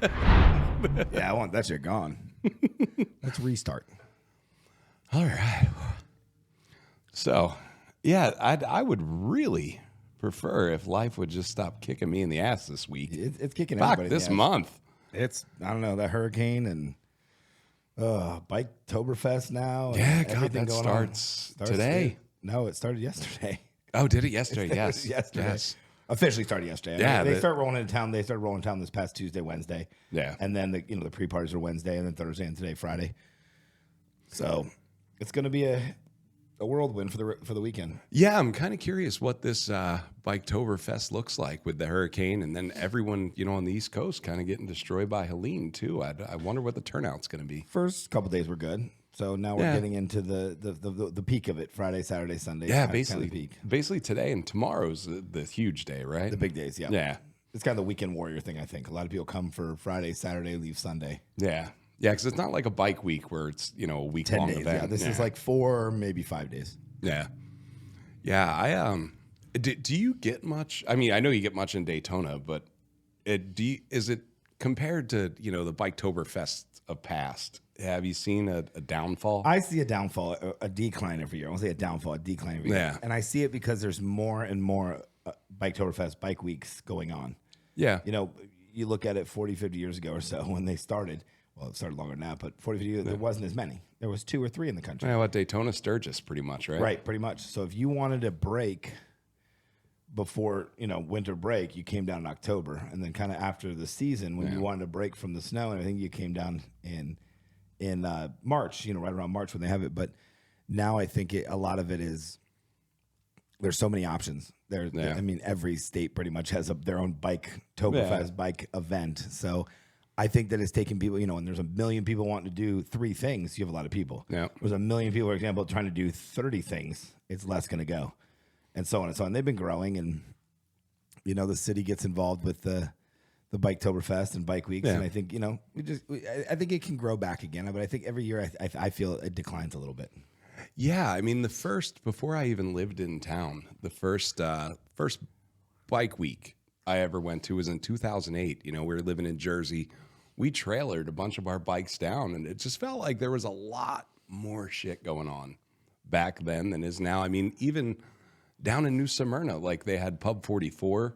Yeah, I want that shit gone. Let's restart. All right. So, yeah, I would really prefer if life would just stop kicking me in the ass this week. It's kicking Fuck, everybody. this in the ass. month. It's, I don't know, that hurricane and Biketoberfest now. Yeah, and God, everything that going starts on. today. No, it started yesterday. Oh, did it yesterday? It Yes. started yesterday. Yes. Officially started yesterday. Yeah, I mean, they started rolling into town. They started rolling into town this past Tuesday, Wednesday. Yeah. And then the pre-parties are Wednesday, and then Thursday, and today Friday. So it's going to be a whirlwind for the weekend. Yeah, I'm kind of curious what this Biketoberfest looks like with the hurricane, and then everyone on the East Coast kind of getting destroyed by Helene too. I wonder what the turnout's going to be. First couple days were good. So now we're getting into the peak of it. Friday, Saturday, Sunday. Yeah, basically peak. Basically today and tomorrow's the huge day, right? The big days, yeah. Yeah. It's kind of the weekend warrior thing, I think. A lot of people come for Friday, Saturday, leave Sunday. Yeah. Yeah, because it's not like a bike week where it's, a week 10 long days, event. yeah. This is like 4, maybe 5 days. Yeah. Yeah, do you get much? I mean, I know you get much in Daytona, but is it compared to, the Biketoberfest of past? Have you seen a downfall? I see a downfall, a decline every year. I won't say a downfall, a decline every year. Yeah. And I see it because there's more and more Biketoberfest bike weeks going on. Yeah. You look at it 40, 50 years ago or so when they started. Well, it started longer than that, but 40, 50 years, there wasn't as many. There was 2 or 3 in the country. Yeah, Daytona Sturgis, pretty much, right? Right, pretty much. So if you wanted to break before, winter break, you came down in October. And then kind of after the season, when you wanted to break from the snow and everything, you came down in March, right around March when they have it. But now I think a lot of it is there's so many options. I mean, every state pretty much has their own Biketoberfest bike event. So I think that it's taking people, when there's a million people wanting to do 3 things, you have a lot of people. Yeah. There's a million people, for example, trying to do 30 things. It's less going to go. And so on and so on. They've been growing, and, the city gets involved with the Biketoberfest and bike weeks. Yeah. And I think, I think it can grow back again. But I think every year I feel it declines a little bit. Yeah. I mean, before I even lived in town, the first bike week I ever went to was in 2008. We were living in Jersey. We trailered a bunch of our bikes down, and it just felt like there was a lot more shit going on back then than is now. I mean, even down in New Smyrna, like they had Pub 44,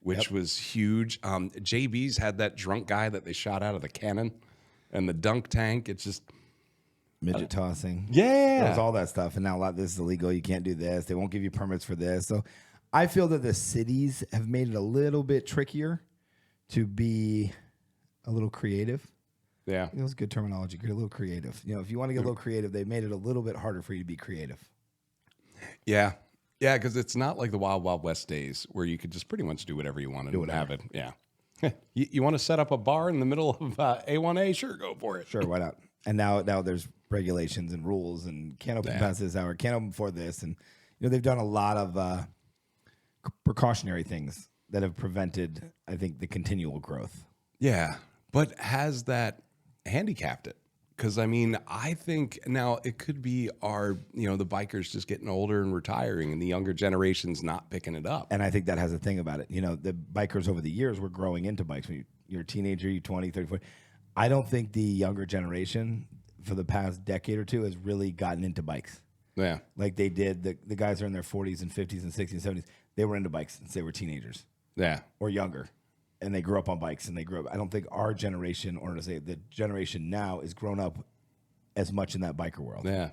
which was huge. JB's had that drunk guy that they shot out of the cannon, and the dunk tank. It's just midget tossing. Yeah. There's all that stuff. And now a lot of this is illegal. You can't do this. They won't give you permits for this. So I feel that the cities have made it a little bit trickier to be a little creative. Yeah. It was good terminology. Get a little creative. If you want to get a little creative, they made it a little bit harder for you to be creative. Yeah. Yeah, because it's not like the Wild Wild West days where you could just pretty much do whatever you wanted and have it. Yeah. You want to set up a bar in the middle of A1A? Sure, go for it. Sure, why not? And now there's regulations and rules, and can't open past this hour, can't open before this. And, they've done a lot of precautionary things that have prevented, I think, the continual growth. Yeah. But has that handicapped it? Because, I mean, I think now it could be the bikers just getting older and retiring and the younger generation's not picking it up. And I think that has a thing about it. The bikers over the years were growing into bikes. When you're a teenager, you're 20, 30, 40. I don't think the younger generation for the past decade or two has really gotten into bikes. Yeah. Like they did. The guys are in their 40s and 50s and 60s and 70s. They were into bikes since they were teenagers. Yeah. Or younger. And they grew up on bikes, and they grew up. I don't think our generation, or to say the generation now, is grown up as much in that biker world. Yeah.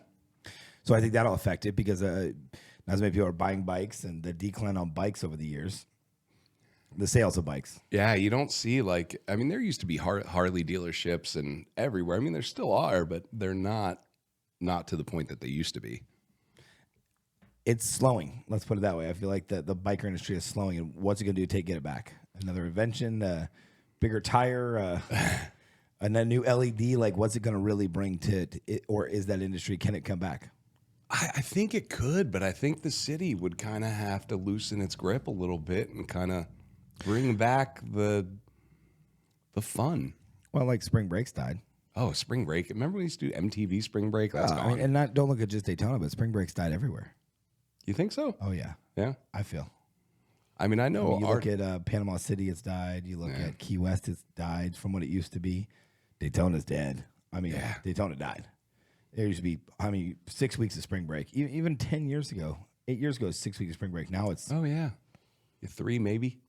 So I think that'll affect it because not as many people are buying bikes, and the decline on bikes over the years, the sales of bikes. Yeah, you don't see there used to be Harley dealerships and everywhere. I mean, there still are, but they're not to the point that they used to be. It's slowing. Let's put it that way. I feel like the biker industry is slowing, and what's it going to do to get it back? Another invention, bigger tire, and a new LED. Like, what's it going to really bring to it, or is that industry? Can it come back? I think it could, but I think the city would kind of have to loosen its grip a little bit and kind of bring back the fun. Well, like Spring Break's died. Oh, Spring Break! Remember we used to do MTV Spring Break? That's gone. And don't look at just Daytona, but Spring Break's died everywhere. You think so? Oh yeah, Yeah. I feel. I mean, I know You look at Panama City, it's died. You look at Key West, it's died from what it used to be. Daytona's dead. I mean, Daytona died. There used to be, 6 weeks of spring break. Even 10 years ago, 8 years ago, 6 weeks of spring break. Now it's 3 maybe.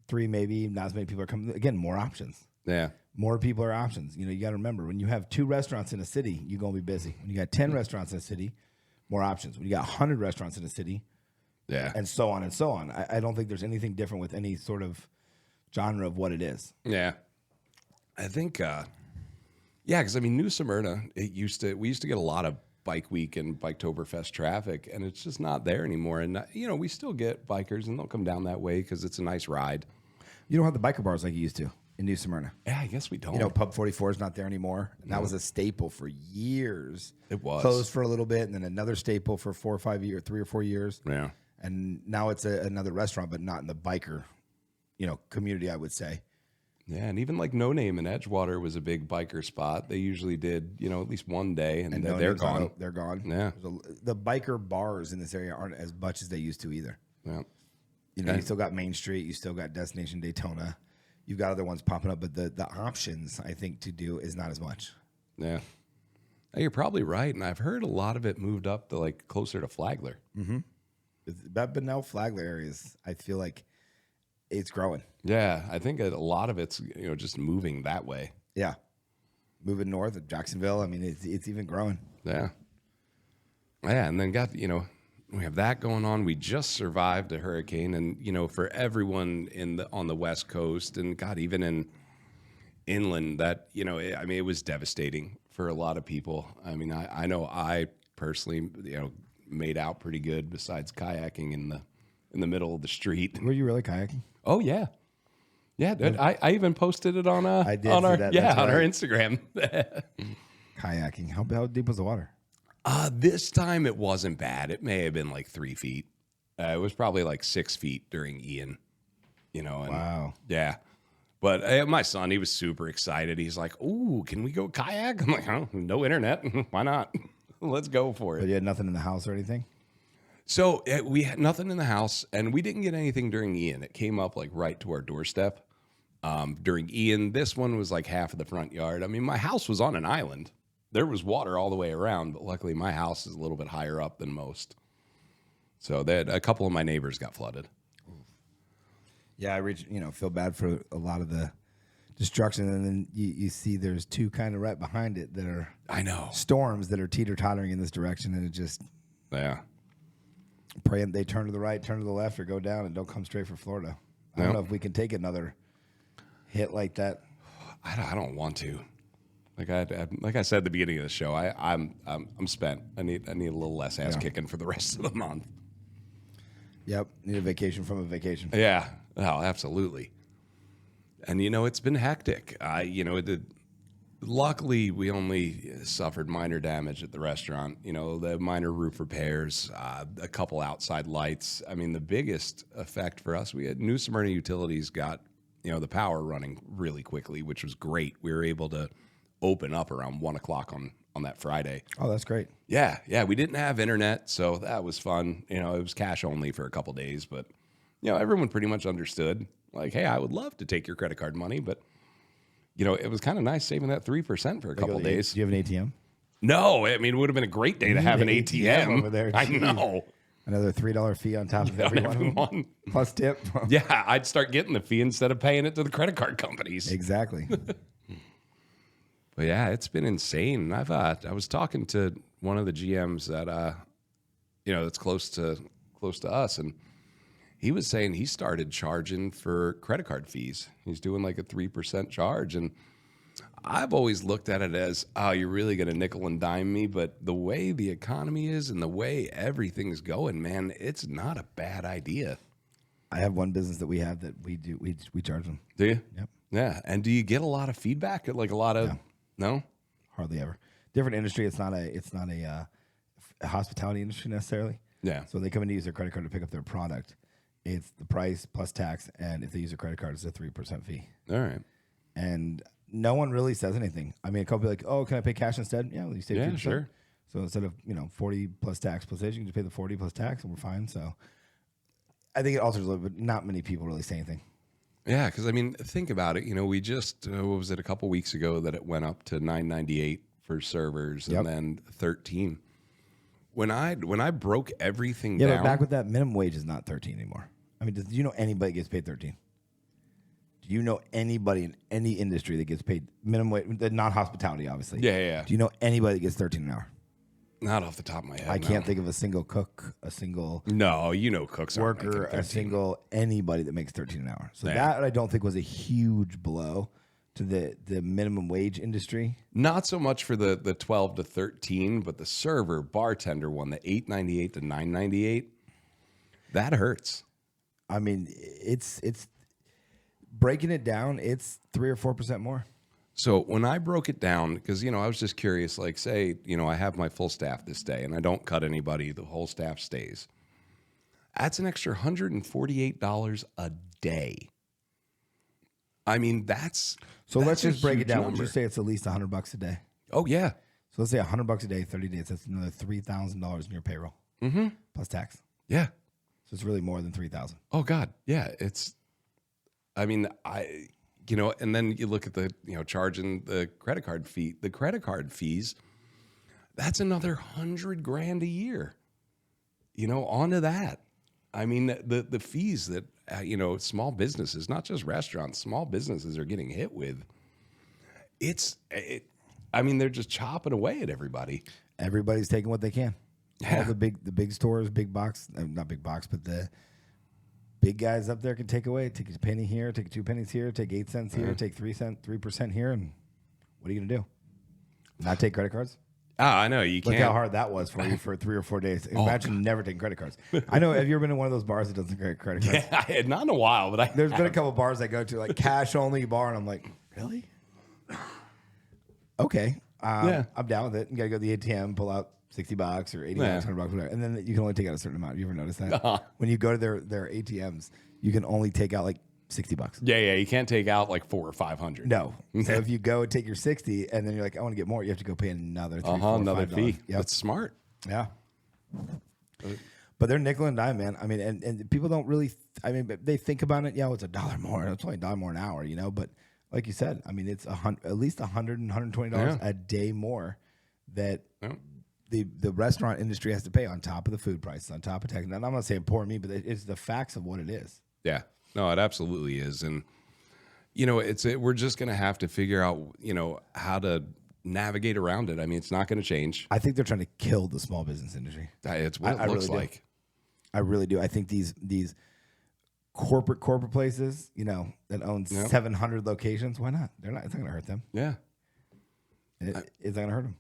3 maybe. Not as many people are coming. Again, more options. Yeah. More people are options. You got to remember, when you have 2 restaurants in a city, you're going to be busy. When you got 10 restaurants in a city, more options. When you got 100 restaurants in a city, and so on and so on. I don't think there's anything different with any sort of genre of what it is. Yeah. I think, because New Smyrna, we used to get a lot of Bike Week and Biketoberfest traffic, and it's just not there anymore. And, we still get bikers, and they'll come down that way because it's a nice ride. You don't have the biker bars like you used to in New Smyrna. Yeah, I guess we don't. Pub 44 is not there anymore. And that was a staple for years. It was. Closed for a little bit, and then another staple for 4 or 5 years, 3 or 4 years. Yeah. And now it's another restaurant, but not in the biker, community, I would say. Yeah, and even like No Name in Edgewater was a big biker spot. They usually did, at least one day, and No they're Name's gone. They're gone. Yeah. The biker bars in this area aren't as much as they used to either. Yeah. You still got Main Street. You still got Destination Daytona. You've got other ones popping up, but the options, I think, to do is not as much. Yeah. You're probably right, and I've heard a lot of it moved up to like closer to Flagler. Mm-hmm. That Bunnell Flagler areas, I feel like it's growing. Yeah, I think a lot of it's just moving that way. Yeah, moving north of Jacksonville. I mean, it's even growing. Yeah, and then we have that going on. We just survived a hurricane, and for everyone on the West Coast, and God, even in inland, that it was devastating for a lot of people. I mean, I know I personally made out pretty good besides kayaking in the middle of the street. Were you really kayaking? Oh yeah. Yeah, dude, I even posted it on I did on our our Instagram. Kayaking. How deep was the water? This time it wasn't bad. It may have been like 3 feet. It was probably like 6 feet during Ian. And, wow. Yeah. But my son, he was super excited. He's like, "Ooh, can we go kayak?" I'm like, "Oh, no internet. Why not? Let's go for it." But you had nothing in the house or anything? So we had nothing in the house, and we didn't get anything during Ian. It came up like right to our doorstep. During Ian, this one was like half of the front yard. I mean, my house was on an island. There was water all the way around, but luckily my house is a little bit higher up than most. So that a couple of my neighbors got flooded. Yeah, I feel bad for a lot of the destruction, and then you see there's 2 kind of right behind it that are storms that are teeter-tottering in this direction, and it just praying they turn to the right, turn to the left, or go down and don't come straight for Florida. I don't know if we can take another hit like that. I don't want to. Like I said at the beginning of the show, I'm spent. I need a little less ass kicking for the rest of the month. Yep, need a vacation from a vacation. Yeah, oh, absolutely. And it's been hectic. Luckily, we only suffered minor damage at the restaurant. The minor roof repairs, a couple outside lights. I mean, the biggest effect for us, we had New Smyrna Utilities got the power running really quickly, which was great. We were able to open up around 1 o'clock on that Friday. Oh, that's great. Yeah. We didn't have internet, so that was fun. It was cash only for a couple days, but everyone pretty much understood. Like, hey, I would love to take your credit card money, but it was kind of nice saving that 3% for a couple days. Do you have an ATM? No, I mean, it would have been a great day to have an ATM over there. I know. Another $3 fee on top of every one. Plus tip. Yeah, I'd start getting the fee instead of paying it to the credit card companies. Exactly. But yeah, it's been insane. I was talking to one of the GMs that that's close to us, and he was saying he started charging for credit card fees. He's doing like a 3% charge, and I've always looked at it as, oh, you're really going to nickel and dime me, but the way the economy is and the way everything's going, man, it's not a bad idea. I have one business that we have that we charge them. Do you? Yep. Yeah, and do you get a lot of feedback? Like a lot of no? Hardly ever. Different industry. It's not a hospitality industry necessarily. Yeah. So they come in to use their credit card to pick up their product. It's the price plus tax, and if they use a credit card, it's a 3% fee. All right. And no one really says anything. I mean, a couple be like, "Oh, can I pay cash instead?" Yeah, well, you save 3%. Sure. So instead of 40 plus tax plus age, you can just pay the 40 plus tax, and we're fine. So I think it alters a little bit. Not many people really say anything. Yeah, because I mean, think about it. We just what was it a couple weeks ago that it went up to $9.98 for servers, and then 13. When I broke everything down, but back with that, minimum wage is not 13 anymore. I mean, do you know anybody that gets paid 13? Do you know anybody in any industry that gets paid minimum wage? Not hospitality, obviously. Yeah. Do you know anybody that gets 13 an hour? Not off the top of my head. I can't think of a single cook, a single cooks worker, a single anybody that makes 13 an hour. So that I don't think was a huge blow to the minimum wage industry. Not so much for the 12 to 13, but the server bartender one, the $8.98 to $9.98. That hurts. I mean, it's breaking it down. It's 3 or 4% more. So when I broke it down, because, I was just curious, like, say, I have my full staff this day and I don't cut anybody, the whole staff stays. That's an extra $148 a day. I mean, that's let's just break it down. Number. Would you say it's at least $100 a day? Oh, yeah. So let's say $100 a day, 30 days. That's another $3,000 in your payroll. Mm-hmm. Plus tax. Yeah. So it's really more than $3,000. Oh, God. Yeah. And then you look at the, charging the credit card fee. The credit card fees, that's another $100,000 a year. Onto that. I mean, the fees that, small businesses, not just restaurants, small businesses are getting hit with. They're just chopping away at everybody. Everybody's taking what they can. Yeah. All the big stores, big box, not big box, but the big guys up there can take away. Take a penny here, take 2 pennies here, take 8 cents here, take 3% here, and what are you gonna do? Not take credit cards? I know you can't. Look how hard that was for you for 3 or 4 days. Imagine never taking credit cards. I know. Have you ever been in one of those bars that doesn't take credit cards? Yeah, not in a while, but there's been a couple of bars I go to, like cash only bar, and I'm like, really? Okay, I'm down with it. You gotta go to the ATM, pull out $60 or $80, $100, whatever, and then you can only take out a certain amount. You ever notice that? When you go to their ATMs, you can only take out like $60. Yeah. You can't take out like 400 or 500. No. So if you go and take your 60, and then you're like, I want to get more, you have to go pay another another fee. Yep. That's smart. Yeah. But they're nickel and dime, man. I mean, and people don't really. They think about it. Yeah, it's $1 more. It's only $1 more an hour, But like you said, I mean, it's at least $100 and $120 a day more that. Yeah. The restaurant industry has to pay on top of the food prices, on top of tax. And I'm not saying poor me, but it's the facts of what it is. Yeah, no, it absolutely is. And, we're just going to have to figure out, how to navigate around it. I mean, it's not going to change. I think they're trying to kill the small business industry. It's what it looks really like. I really do. I think these corporate places, that own 700 locations, why not? It's not going to hurt them. Yeah. It's not going to hurt them.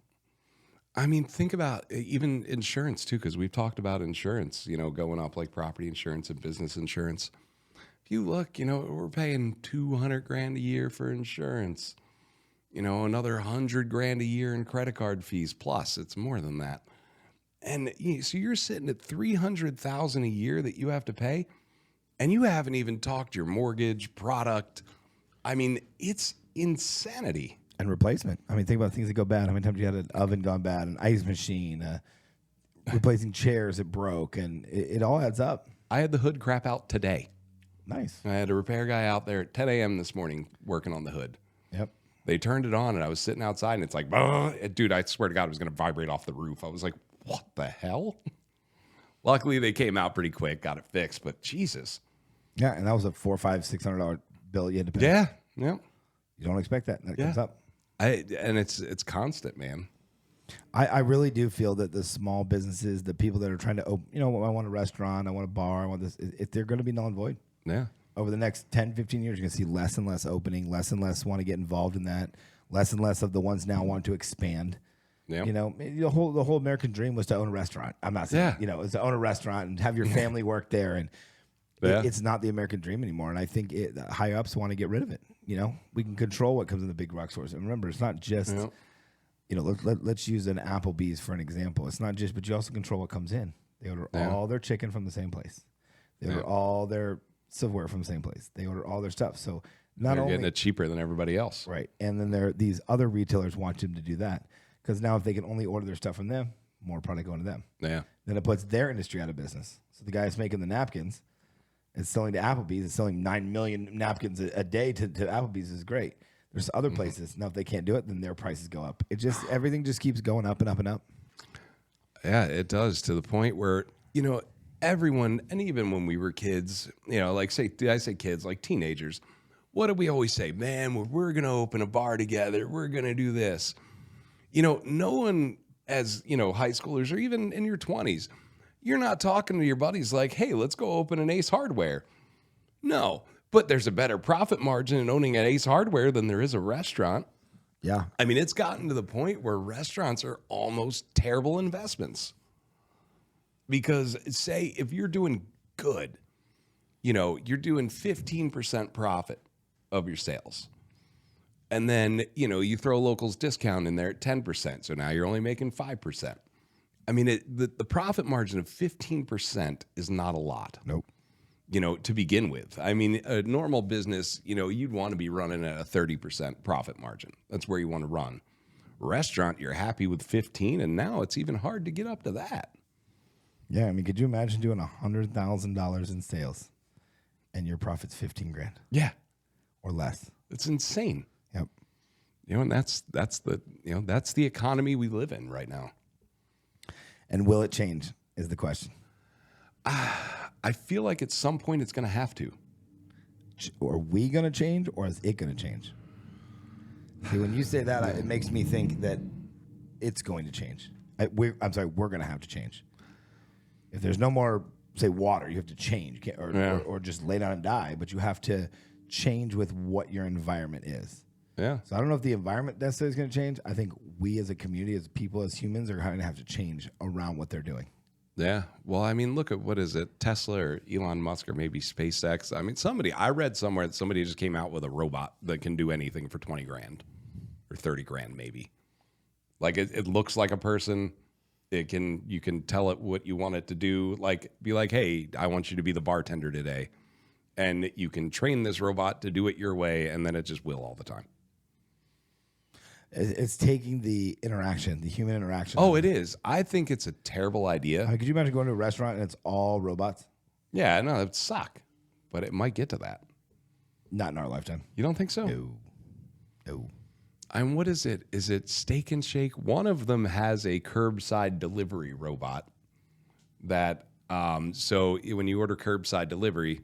I mean, think about even insurance too, because we've talked about insurance, going up like property insurance and business insurance. If you look, we're paying $200,000 a year for insurance, another $100,000 a year in credit card fees. Plus, it's more than that. And so you're sitting at $300,000 a year that you have to pay, and you haven't even talked your mortgage, product. I mean, it's insanity. And replacement. I mean, think about things that go bad. How many times you had an oven gone bad, an ice machine, replacing chairs that broke, and it all adds up. I had the hood crap out today. Nice. I had a repair guy out there at 10 a.m. this morning working on the hood. Yep. They turned it on, and I was sitting outside, and it's like, dude, I swear to God, it was going to vibrate off the roof. I was like, what the hell? Luckily, they came out pretty quick, got it fixed, but Jesus. Yeah, and that was a $400, $500, $600 bill you had to pay. Yeah. You don't expect that, and it comes up. And it's constant, man. I really do feel that the small businesses, the people that are trying to open, I want a restaurant, I want a bar, I want this, if they're going to be null and void. Yeah. Over the next 10, 15 years, you're going to see less and less opening, less and less want to get involved in that, less and less of the ones now want to expand. Yeah. The whole American dream was to own a restaurant. I'm not saying, it's to own a restaurant and have your family work there. And it's not the American dream anymore. And I think the higher ups want to get rid of it. We can control what comes in the big rock stores. And remember, it's not just, let's use an Applebee's for an example. It's not just, but you also control what comes in. They order all their chicken from the same place. They order all their silverware from the same place. They order all their stuff. So they're only getting it cheaper than everybody else. Right. And then these other retailers want them to do that. Because now if they can only order their stuff from them, more product going to them. Yeah. Then it puts their industry out of business. So the guy that's making the napkins, It's selling to Applebee's. It's selling 9 million napkins a day to Applebee's is great. There's other places. Now, if they can't do it, then their prices go up. Everything just keeps going up and up and up. Yeah, it does, to the point where, everyone, and even when we were kids, like did I say kids, like teenagers, what did we always say? Man, we're going to open a bar together. We're going to do this. No one as, high schoolers or even in your 20s, you're not talking to your buddies like, hey, let's go open an Ace Hardware. No, but there's a better profit margin in owning an Ace Hardware than there is a restaurant. Yeah. I mean, it's gotten to the point where restaurants are almost terrible investments. Because say if you're doing good, you're doing 15% profit of your sales. And then, you throw a locals discount in there at 10%. So now you're only making 5%. I mean, the profit margin of 15% is not a lot. Nope. To begin with. I mean, a normal business, you'd want to be running at a 30% profit margin. That's where you want to run. Restaurant, you're happy with 15, and now it's even hard to get up to that. Yeah, I mean, could you imagine doing $100,000 in sales and your profit's 15 grand? Yeah. Or less. It's insane. Yep. And that's the economy we live in right now. And will it change is the question. I feel like at some point it's going to have to. Are we going to change, or is it going to change? See, when you say that, it makes me think that it's going to change. We're going to have to change. If there's no more, say, water, you have to change, or just lay down and die, but you have to change with what your environment is. Yeah. So I don't know if the environment necessarily is going to change. I think we as a community, as people, as humans, are going to have to change around what they're doing. Yeah. Well, I mean, look at, what is it? Tesla or Elon Musk or maybe SpaceX. I mean, I read somewhere that somebody just came out with a robot that can do anything for 20 grand or 30 grand, maybe. Like it looks like a person. You can tell it what you want it to do. Like, be like, hey, I want you to be the bartender today. And you can train this robot to do it your way. And then it just will all the time. It's taking the interaction, the human interaction. Oh, it is. I think it's a terrible idea. I mean, could you imagine going to a restaurant and it's all robots? Yeah, no, it would suck. But it might get to that. Not in our lifetime. You don't think so? No. And what is it? Is it Steak and Shake? One of them has a curbside delivery robot that, so when you order curbside delivery,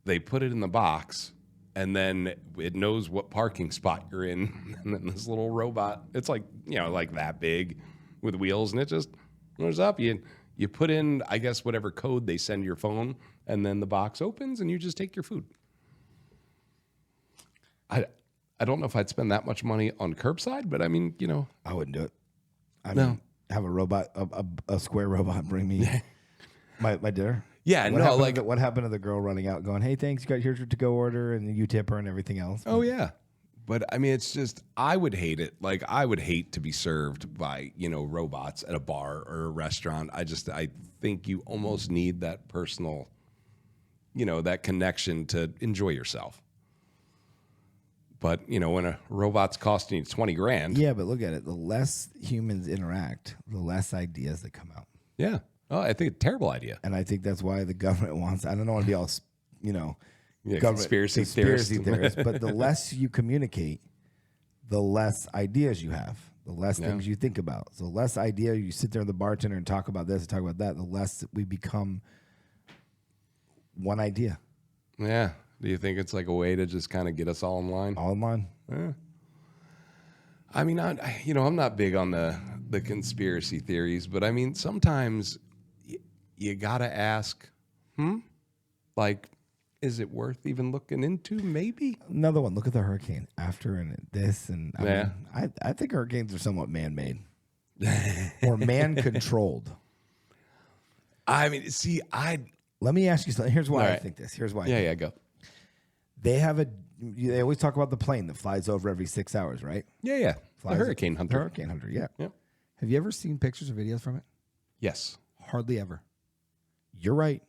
they put it in the box. And then it knows what parking spot you're in. And then this little robot, it's like, like that big with wheels. And it just goes up. You put in, I guess, whatever code they send your phone. And then the box opens and you just take your food. I don't know if I'd spend that much money on curbside. But I mean, I wouldn't do it. I mean, have a robot, a square robot bring me my dinner. Yeah, what happened to the girl running out going, hey, thanks, here's your to-go order, and you tip her and everything else. Oh, yeah. But, I mean, it's just, I would hate it. Like, I would hate to be served by, robots at a bar or a restaurant. I think you almost need that personal, that connection to enjoy yourself. But, when a robot's costing you 20 grand. Yeah, but look at it. The less humans interact, the less ideas that come out. Yeah. Oh, I think it's a terrible idea. And I think that's why the government wants, I don't want to be all, conspiracy theorists, but the less you communicate, the less ideas you have, the less things you think about. So the less idea you sit there with the bartender and talk about this and talk about that, the less we become one idea. Yeah. Do you think it's like a way to just kind of get us all in line? All in line? Yeah. I mean, I'm not big on the conspiracy theories, but I mean, sometimes you gotta ask, like, is it worth even looking into? Maybe another one. Look at the hurricane after and this, and I think hurricanes are somewhat man-made or man-controlled. I mean, let me ask you something. Here's why I think this. Here's why. Yeah, go. They always talk about the plane that flies over every 6 hours, right? Yeah. The Hurricane Hunter. Hurricane Hunter, yeah. Have you ever seen pictures or videos from it? Yes. Hardly ever. You're right.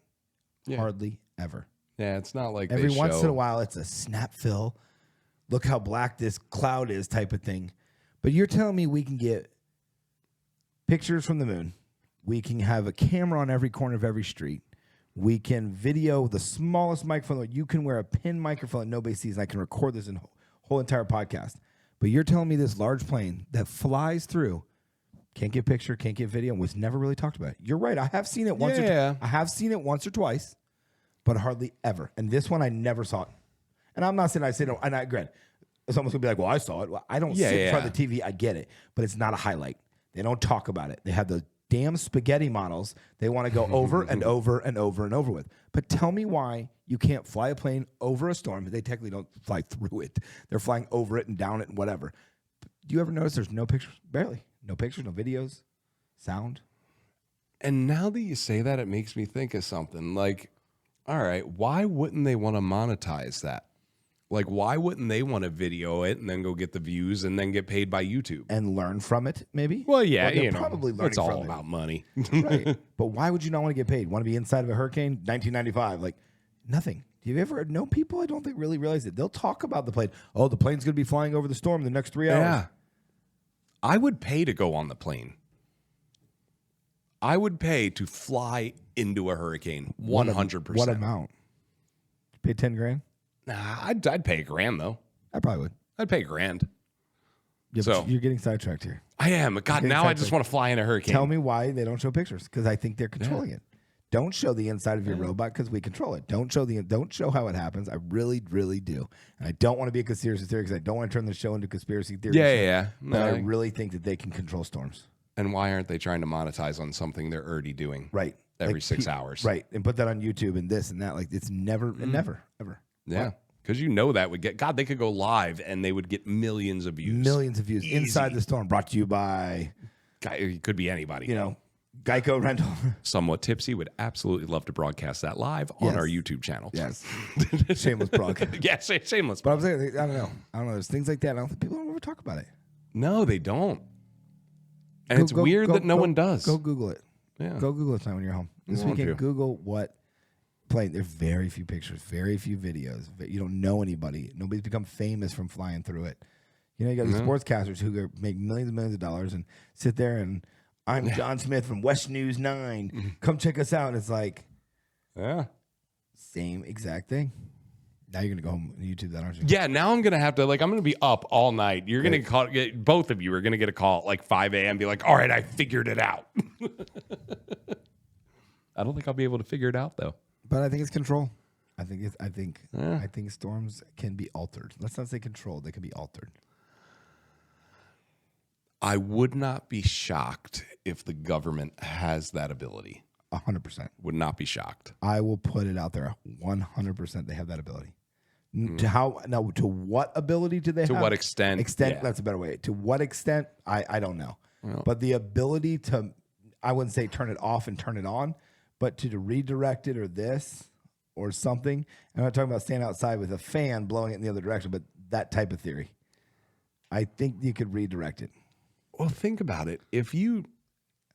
Yeah. Hardly ever. Yeah, it's not like every once in a while it's a snap fill. Look how black this cloud is type of thing. But you're telling me we can get pictures from the moon. We can have a camera on every corner of every street. We can video the smallest microphone. You can wear a pin microphone that nobody sees, and I can record this in whole entire podcast. But you're telling me this large plane that flies through can't get picture, can't get video, and was never really talked about. You're right. I have seen it once. I have seen it once or twice, but hardly ever. And this one, I never saw it. And I'm not saying I say no. And I agree. Someone's gonna be like, "Well, I saw it." Well, I don't sit in front of the TV. I get it, but it's not a highlight. They don't talk about it. They have the damn spaghetti models they want to go over and over and over and over with. But tell me why you can't fly a plane over a storm. They technically don't fly through it. They're flying over it and down it and whatever. Do you ever notice there's no pictures? Barely. No pictures, no videos, sound. And now that you say that, it makes me think of something. Like, all right, why wouldn't they want to monetize that? Like, why wouldn't they want to video it and then go get the views and then get paid by YouTube? And learn from it, maybe? Well, yeah, you know, probably learning it's all from about money. Right. But why would you not want to get paid? Want to be inside of a hurricane? 1995. Like, nothing. Do you ever know people I don't think really realize it? They'll talk about the plane. Oh, the plane's going to be flying over the storm in the next 3 hours. Yeah. I would pay to go on the plane. I would pay to fly into a hurricane. 100%. What amount? Pay 10 grand? Nah, I'd pay $1,000 though. I probably would. I'd pay $1,000. Yeah, so you're getting sidetracked here. I am. God, now I just want to fly in a hurricane. Tell me why they don't show pictures, because I think they're controlling it. Don't show the inside of your robot, because we control it. Don't show how it happens. I really, really do. And I don't want to be a conspiracy theory because I don't want to turn the show into conspiracy theory. Yeah. But I really think that they can control storms. And why aren't they trying to monetize on something they're already doing? Right. Every 6 hours. Right. And put that on YouTube and this and that. Like, it's never, ever. Yeah. Because you know that would get, God, they could go live and they would get millions of views. Millions of views. Easy. Inside the Storm, brought to you by, It could be anybody. You know, Geico Rental. Somewhat Tipsy would absolutely love to broadcast that live on our YouTube channel. Yes. Shameless plug. Yes, shameless But plug. I'm saying, I don't know. There's things like that. I don't think people don't ever talk about it. No, they don't. And it's weird that no one does. Go Google it. Yeah. Go Google it tonight when you're home. This weekend, Google what plane. There's very few pictures, very few videos. You don't know anybody. Nobody's become famous from flying through it. You know, you got these sportscasters who make millions and millions of dollars and sit there and I'm John Smith from West News 9. Come check us out. And it's like, same exact thing. Now you're going to go home and YouTube that, aren't you? Yeah, now I'm going to have to, I'm going to be up all night. You're going to call, both of you are going to get a call at 5 a.m. Be like, all right, I figured it out. I don't think I'll be able to figure it out, though. But I think it's control. I think storms can be altered. Let's not say controlled. They can be altered. I would not be shocked if the government has that ability. 100%. Would not be shocked. I will put it out there. 100% they have that ability. To what ability do they have? To what extent? That's a better way. To what extent? I don't know. Well, but the ability to, I wouldn't say turn it off and turn it on, but to redirect it or this or something. I'm not talking about standing outside with a fan blowing it in the other direction, but that type of theory. I think you could redirect it. Well, think about it. If you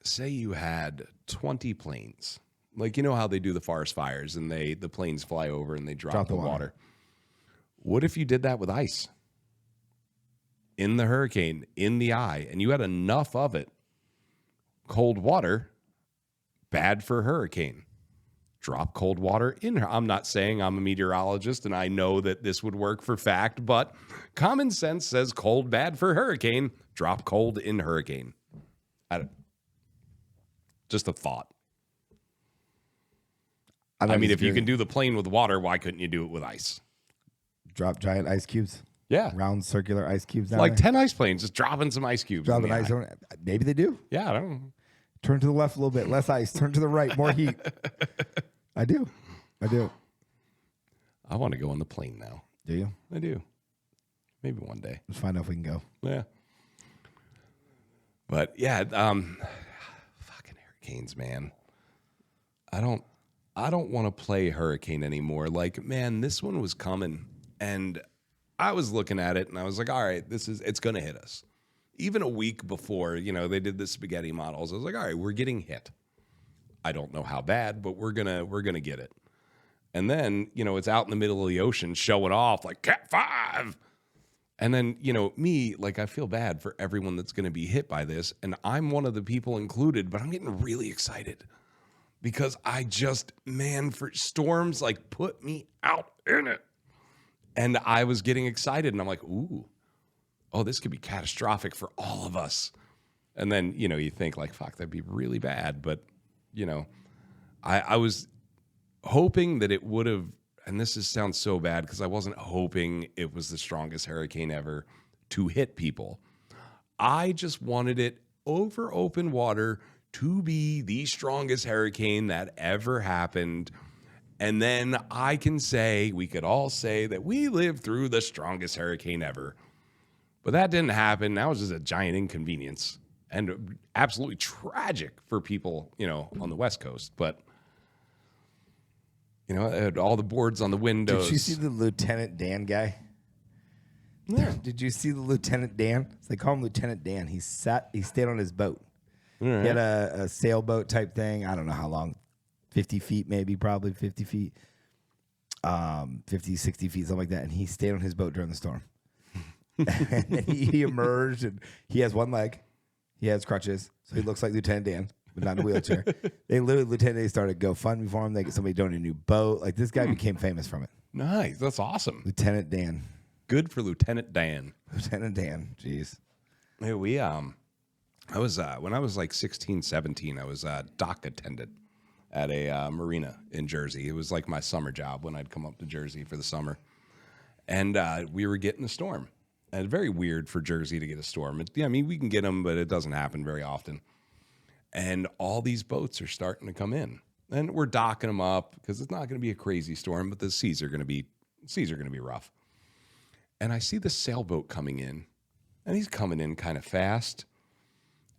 say you had 20 planes, like you know how they do the forest fires and the planes fly over and they drop the water. What if you did that with ice? In the hurricane, in the eye, and you had enough of it. Cold water, bad for hurricane. Drop cold water in her. I'm not saying I'm a meteorologist and I know that this would work for fact, but common sense says cold bad for hurricane. Drop cold in hurricane. Just a thought. I mean, if you can do the plane with water, why couldn't you do it with ice? Drop giant ice cubes. Yeah. Round circular ice cubes. Like 10 ice planes, just dropping some ice cubes. Dropping ice. Maybe they do. Yeah, I don't know. Turn to the left a little bit, less ice. Turn to the right, more heat. I do. I want to go on the plane now. Do you? I do. Maybe one day. Let's find out if we can go. Yeah. But yeah, fucking hurricanes, man. I don't want to play hurricane anymore. Like, man, this one was coming, and I was looking at it, and I was like, all right, it's going to hit us. Even a week before, they did the spaghetti models, I was like, all right, we're getting hit. I don't know how bad, but we're gonna get it. And then, it's out in the middle of the ocean showing off like Cat 5. And then, me, I feel bad for everyone that's going to be hit by this. And I'm one of the people included, but I'm getting really excited because I just, man, for storms, like, put me out in it. And I was getting excited, and I'm like, ooh, oh, this could be catastrophic for all of us. And then, you know, you think like, fuck, that'd be really bad. But, you know, I was hoping that it would have, and sounds so bad because I wasn't hoping it was the strongest hurricane ever to hit people. I just wanted it over open water to be the strongest hurricane that ever happened. And then we could all say that we lived through the strongest hurricane ever. But that didn't happen. That was just a giant inconvenience and absolutely tragic for people, you know, on the West Coast. But, you know, it had all the boards on the windows. Did you see the Lieutenant Dan guy? No. Did you see the Lieutenant Dan? They call him Lieutenant Dan. He stayed on his boat. Right. He had a sailboat type thing. I don't know how long. 50 feet, maybe, probably 50 feet. 50, 60 feet, something like that. And he stayed on his boat during the storm. And then he emerged, and he has one leg. He has crutches, so he looks like Lieutenant Dan, but not in a wheelchair. Lieutenant Dan started GoFundMe for him. They get somebody donated a new boat. Like, this guy became famous from it. Nice. That's awesome. Lieutenant Dan. Good for Lieutenant Dan. Lieutenant Dan. Jeez. Hey, I was, when I was like 16, 17, I was a dock attendant at a marina in Jersey. It was like my summer job when I'd come up to Jersey for the summer. And we were getting a storm. And very weird for Jersey to get a storm. I mean, we can get them, but it doesn't happen very often. And all these boats are starting to come in. And we're docking them up because it's not going to be a crazy storm, but the seas are going to be rough. And I see the sailboat coming in, and he's coming in kind of fast.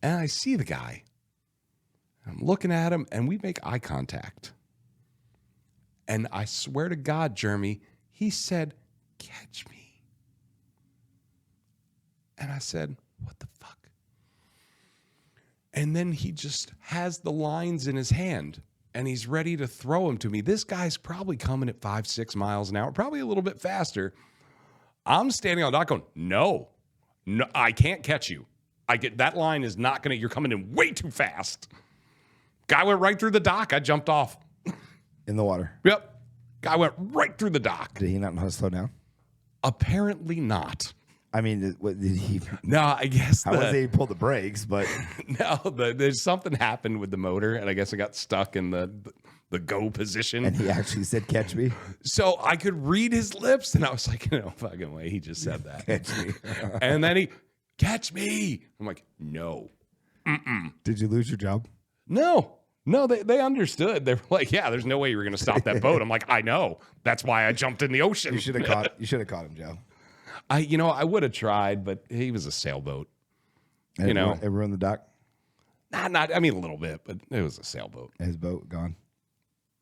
And I see the guy. I'm looking at him, and we make eye contact. And I swear to God, Jeremy, he said, "Catch me." And I said, what the fuck? And then he just has the lines in his hand, and he's ready to throw them to me. This guy's probably coming at 5-6 miles an hour, probably a little bit faster. I'm standing on the dock going, no, I can't catch you. That line is not going to, you're coming in way too fast. Guy went right through the dock. I jumped off. In the water. Yep. Guy went right through the dock. Did he not know how to slow down? Apparently not. I mean, what did he? No, I guess I wasn't able to pull the brakes, but no, there's something happened with the motor, and I guess it got stuck in the go position. And he actually said, "Catch me." So I could read his lips, and I was like, "No fucking way, he just said that." Catch me. And then he, "Catch me." I'm like, "No." Mm-mm. Did you lose your job? No, they understood. They were like, "Yeah, there's no way you were going to stop that boat." I'm like, "I know. That's why I jumped in the ocean." You should have caught him, Joe. I would have tried, but he was a sailboat. Everyone in the dock? Not. I mean, a little bit, but it was a sailboat. His boat gone?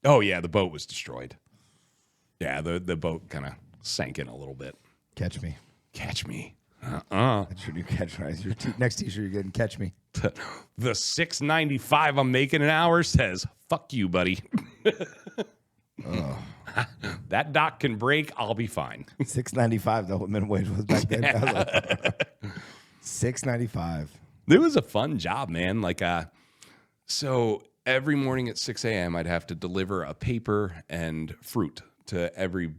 Oh yeah, the boat was destroyed. Yeah, the boat kind of sank in a little bit. Catch me. Catch me. That's your new catchphrase. Your next T-shirt, you're getting "Catch me." The $6.95 I'm making an hour says, "Fuck you, buddy." That dock can break. I'll be fine. $6.95. Though what minimum wage was back then. $6.95. It was a fun job, man. Like, so every morning at 6 a.m., I'd have to deliver a paper and fruit to every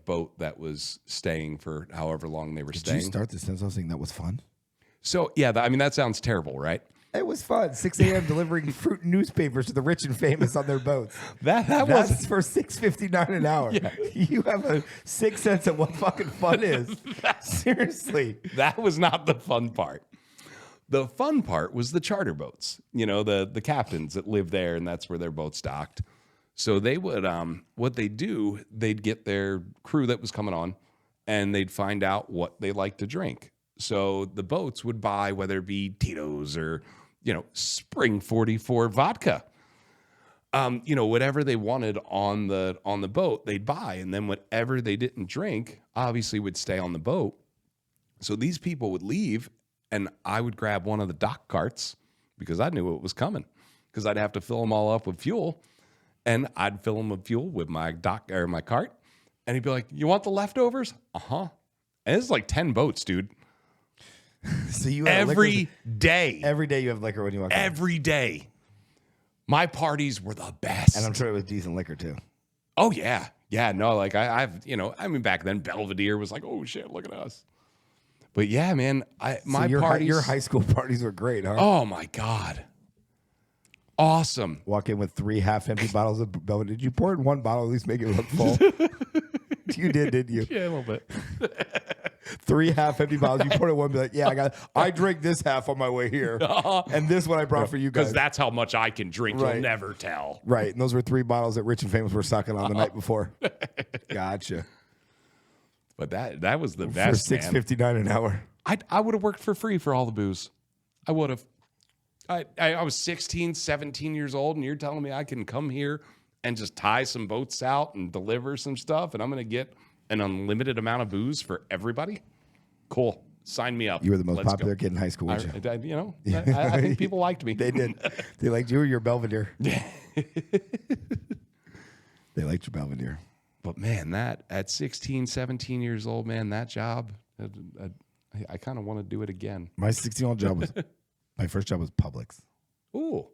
boat that was staying for however long they were staying. Did you start the sentence off saying that was fun? So yeah, that sounds terrible, right? It was fun. 6 a.m. delivering fruit and newspapers to the rich and famous on their boats. That's for $6.59 an hour. Yeah. You have a sixth sense of what fucking fun is. Seriously. That was not the fun part. The fun part was the charter boats. You know, the captains that live there, and that's where their boats docked. So they would, what they do, they'd get their crew that was coming on, and they'd find out what they like to drink. So the boats would buy, whether it be Tito's or, Spring 44 vodka. Whatever they wanted on the boat, they'd buy. And then whatever they didn't drink, obviously would stay on the boat. So these people would leave, and I would grab one of the dock carts because I knew it was coming, because I'd have to fill them all up with fuel. And I'd fill them with fuel with my my cart. And he'd be like, "You want the leftovers?" Uh-huh. And it's like 10 boats, dude. So you have every day. Every day you have liquor when you walk in. Every day. My parties were the best. And I'm sure it was decent liquor too. Oh, yeah. Yeah, no, like I've, I mean, back then Belvedere was like, oh, shit, look at us. But yeah, man, Your high school parties were great, huh? Oh, my God. Awesome. Walk in with 3 half-empty bottles of Belvedere. Did you pour in one bottle, at least make it look full? You did, didn't you? Yeah, a little bit. 3 half-empty bottles. You poured in one, be like, yeah, I drank this half on my way here. And this one I brought for you guys. Because that's how much I can drink. Right. You'll never tell. Right. And those were 3 bottles that Rich and Famous were sucking on the night before. Gotcha. But that was the best, for $6.59 an hour. I would have worked for free for all the booze. I would have. I was 16, 17 years old, and you're telling me I can come here and just tie some boats out and deliver some stuff, and I'm going to get an unlimited amount of booze for everybody? Cool. Sign me up. You were the most popular kid in high school, weren't you? I think people liked me. They did. They liked you or your Belvedere. They liked your Belvedere. But, man, at 16, 17 years old, man, that job, I kind of want to do it again. My 16-year-old job was... My first job was Publix. Ooh.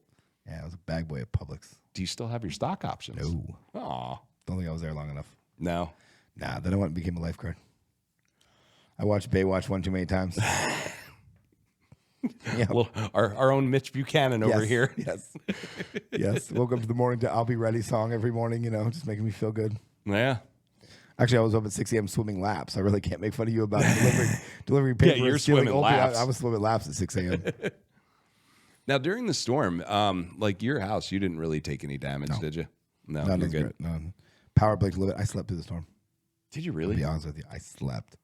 Yeah, I was a bag boy at Publix. Do you still have your stock options? No. Aw. Don't think I was there long enough. No. Nah, then I went and became a lifeguard. I watched Baywatch one too many times. Yeah. Well, our own Mitch Buchanan over here. Yes. Yes. Woke up to the morning to I'll Be Ready song every morning, just making me feel good. Yeah. Actually, I was up at 6 a.m. swimming laps. I really can't make fun of you about delivering paper. Yeah, you're swimming laps. I was swimming laps at 6 a.m. Now, during the storm, like your house, you didn't really take any damage, did you? No, you're good. Great. No. Power Blake delivered. I slept through the storm. Did you really? To be honest with you, I slept.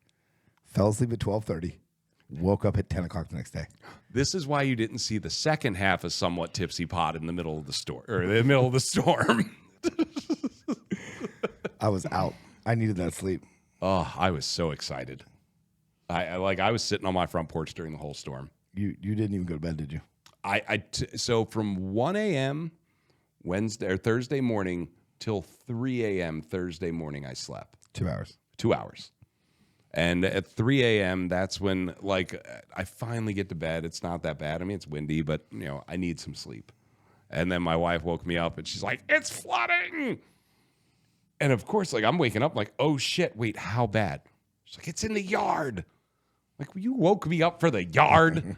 Fell asleep at 12:30. Woke up at 10 o'clock the next day. This is why you didn't see the second half of Somewhat Tipsy Pod in the middle of the storm, or the middle of the storm. I was out. I needed that sleep. Oh, I was so excited. I was sitting on my front porch during the whole storm. You didn't even go to bed, did you? So from 1 a.m. Wednesday or Thursday morning till 3 a.m. Thursday morning, I slept. 2 hours. 2 hours. And at 3 a.m., that's when, I finally get to bed. It's not that bad. I mean, it's windy, but, I need some sleep. And then my wife woke me up, and she's like, it's flooding! And, of course, I'm waking up like, oh, shit, wait, how bad? She's like, it's in the yard. Like, you woke me up for the yard?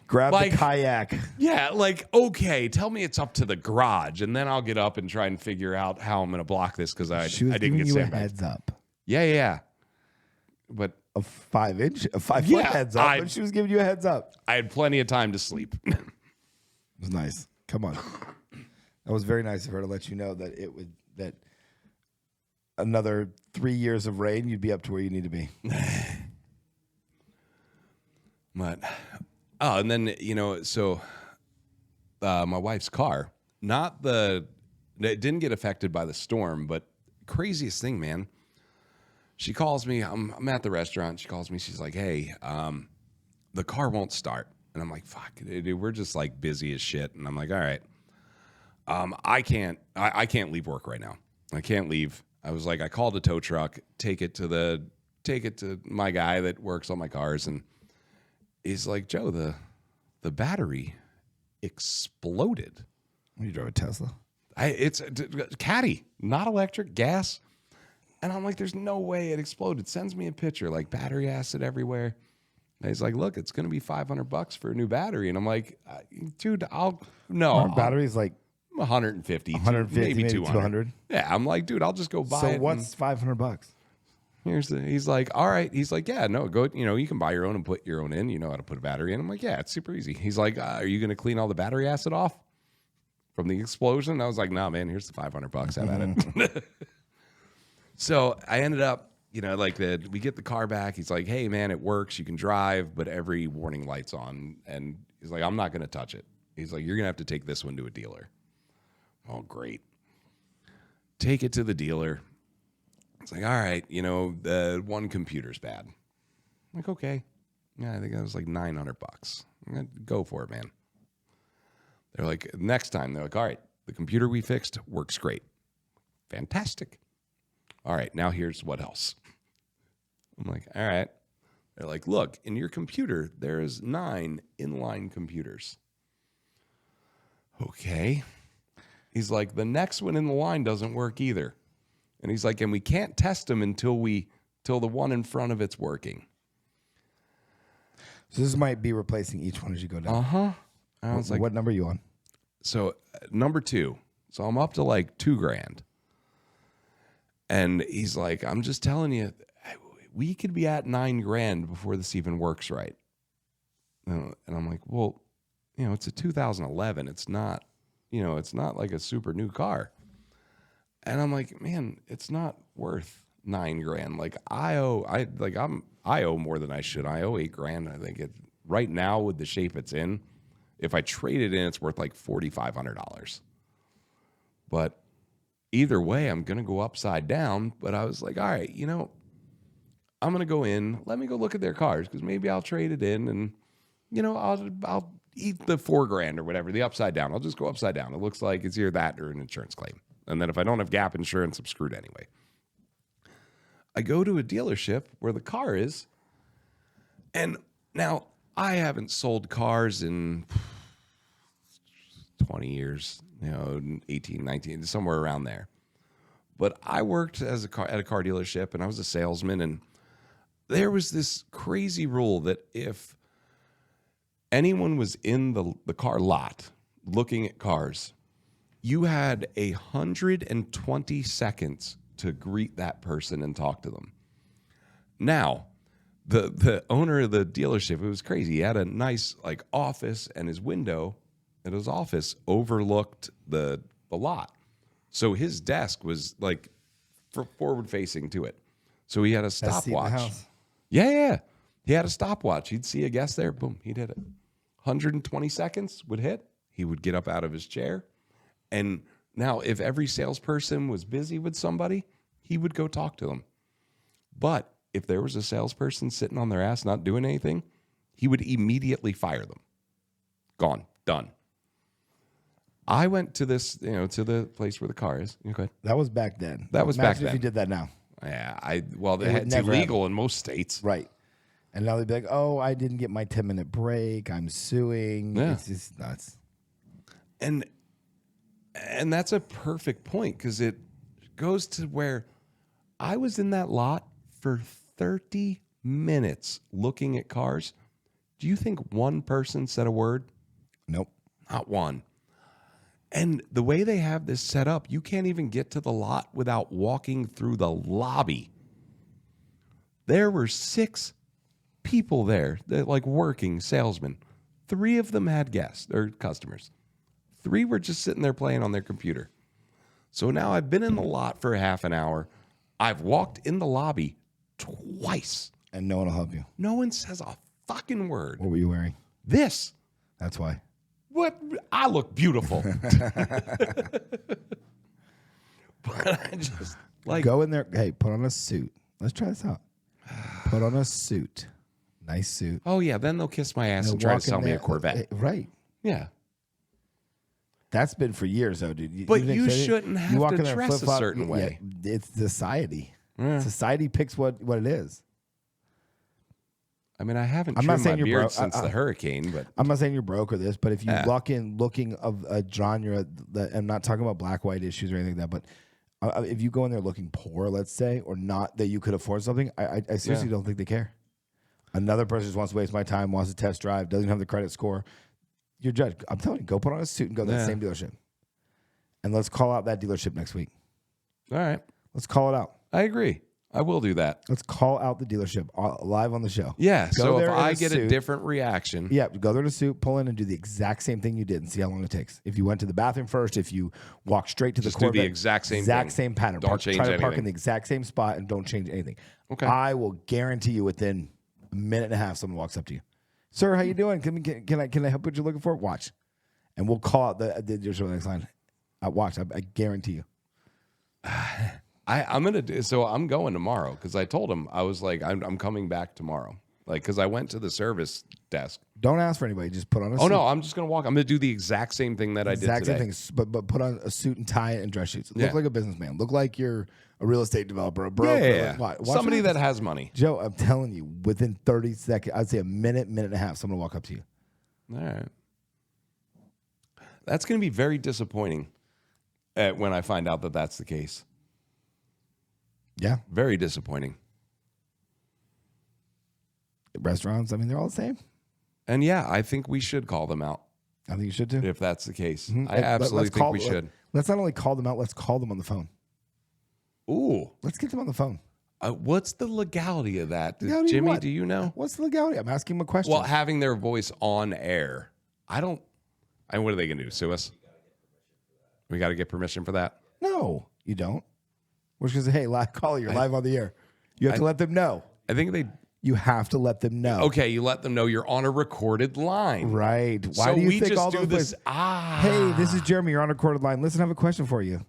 Grab the kayak. Yeah, okay, tell me it's up to the garage, and then I'll get up and try and figure out how I'm going to block this because I didn't get you a sandbagged. heads up. Yeah. But a 5-foot heads up, but she was giving you a heads up. I had plenty of time to sleep. It was nice. Come on. That was very nice of her to let you know that another 3 years of rain, you'd be up to where you need to be. But and then so my wife's car, it didn't get affected by the storm, but craziest thing, man. She calls me. I'm at the restaurant. She calls me. She's like, "Hey, the car won't start." And I'm like, "Fuck, dude, we're just busy as shit." And I'm like, "All right, I can't leave work right now. I can't leave." I was like, I called a tow truck, take it to my guy that works on my cars, and he's like, "Joe, the battery exploded." You drove a Tesla? It's Caddy, not electric, gas. And I'm like, there's no way it exploded. Sends me a picture, battery acid everywhere. And he's like, look, it's going to be $500 for a new battery. And I'm like, dude, Battery's like 150, maybe 200. Yeah, I'm like, dude, I'll just go buy it. So what's $500? He's like, all right. He's like, yeah, no, go, you can buy your own and put your own in. You know how to put a battery in. I'm like, yeah, it's super easy. He's like, are you going to clean all the battery acid off from the explosion? I was like, no, man, here's the $500. Have at it. So I ended up, we get the car back. He's like, hey, man, it works. You can drive, but every warning light's on. And he's like, I'm not going to touch it. He's like, you're going to have to take this one to a dealer. Oh, great. Take it to the dealer. It's like, all right, the one computer's bad. I'm like, okay. Yeah, I think that was $900. I'm gonna go for it, man. They're like, next time, they're like, all right, the computer we fixed works great. Fantastic. All right, now here's what else. I'm like, all right. They're like, look, in your computer, there is 9 inline computers. okay. He's like, the next one in the line doesn't work either. And he's like, and we can't test them until the one in front of it's working. So this might be replacing each one as you go down. Uh-huh. I was like, what number are you on? So number 2. So I'm up to like $2,000. And he's like, I'm just telling you, we could be at $9,000 before this even works right. And I'm like, well, it's a 2011. It's not, it's not like a super new car. And I'm like, man, it's not worth $9,000. Like I owe more than I should. I owe $8,000. I think right now with the shape it's in, if I trade it in, it's worth like $4,500. But either way, I'm going to go upside down. But I was like, all right, I'm going to go in. Let me go look at their cars because maybe I'll trade it in and, I'll eat the $4,000 or whatever, the upside down. I'll just go upside down. It looks like it's either that or an insurance claim. And then if I don't have gap insurance, I'm screwed anyway. I go to a dealership where the car is. And now I haven't sold cars in 20 years, 18, 19, somewhere around there. But I worked at a car dealership and I was a salesman. And there was this crazy rule that if anyone was in the car lot looking at cars, you had 120 seconds to greet that person and talk to them. Now, the owner of the dealership, it was crazy. He had a nice office, and his window at his office overlooked the lot. So his desk was forward facing to it. So he had a stopwatch. Yeah. He had a stopwatch. He'd see a guest there, boom, he'd hit it. 120 seconds would hit. He would get up out of his chair. And now if every salesperson was busy with somebody, he would go talk to them. But if there was a salesperson sitting on their ass not doing anything, he would immediately fire them. Gone. Done. I went to this, to the place where the car is. Okay. That was back then. Imagine if you did that now. Yeah. It's illegal in most states. Right. And now they'd be like, oh, I didn't get my 10-minute break. I'm suing. Yeah. It's just nuts. And that's a perfect point because it goes to where I was in that lot for 30 minutes looking at cars. Do you think one person said a word? Nope. Not one. And the way they have this set up, you can't even get to the lot without walking through the lobby. There were 6 people there, working salesmen. 3 of them had guests or customers. 3 were just sitting there playing on their computer. So now I've been in the lot for half an hour. I've walked in the lobby twice. And no one will help you. No one says a fucking word. What were you wearing? This. That's why. What? I look beautiful. But I just go in there. Hey, put on a suit. Let's try this out. Put on a suit. Nice suit. Oh, yeah. Then they'll kiss my ass and try to sell me a Corvette. Right. Yeah. That's been for years, though, dude. But you shouldn't have to dress a certain way. Yeah, it's society. Yeah. Society picks what it is. I mean, I haven't trimmed my beard since the hurricane, but I'm not saying you're broke or this, but if you walk in looking of a genre that I'm not talking about black-white issues or anything like that, but if you go in there looking poor, let's say, or not that you could afford something, I seriously don't think they care. Another person just wants to waste my time, wants to test drive, doesn't have the credit score. You're judged. I'm telling you, go put on a suit and go to that same dealership. And let's call out that dealership next week. All right. Let's call it out. I agree. I will do that. Let's call out the dealership live on the show. Yeah. So if I get a different reaction. Yeah. Go there in a suit, pull in and do the exact same thing you did and see how long it takes. If you went to the bathroom first, if you walk straight to the Corvette. Do the exact same pattern. Don't change try to anything. park in the exact same spot and don't change anything. Okay. I will guarantee you within a minute and a half, someone walks up to you. Sir, how you doing? Can I help what you're looking for? Watch. And we'll call out the next line. Watch. I guarantee you. I'm going tomorrow because I told him I was like I'm coming back tomorrow, because I went to the service desk. Don't ask for anybody. Just put on a suit. Oh no, I'm just gonna walk. I'm gonna do the exact same thing that I did today. Exact same thing, but put on a suit and tie and dress shoes. Look like a businessman. Look like you're a real estate developer, a broker. Yeah. Somebody that has money. Joe, I'm telling you, within 30 seconds, I'd say a minute and a half, someone will walk up to you. All right. That's going to be very disappointing when I find out that that's the case. Yeah. Very disappointing. Restaurants, I mean, they're all the same. And yeah, I think we should call them out. I think you should too. If that's the case. I absolutely think we should. Let's not only call them out, let's call them on the phone. Ooh. Let's get them on the phone. What's the legality of that? Jimmy, do you know? What's the legality? I'm asking him a question. Well, having their voice on air. What are they going to do? Sue us? We got to get permission for that? No, you don't. We're just going to say, hey, live caller, you're live on the air. You have to let them know. I think You have to let them know. Okay, you let them know you're on a recorded line. Right. Why do you think all those this? Hey, this is Jeremy. You're on a recorded line. Listen, I have a question for you.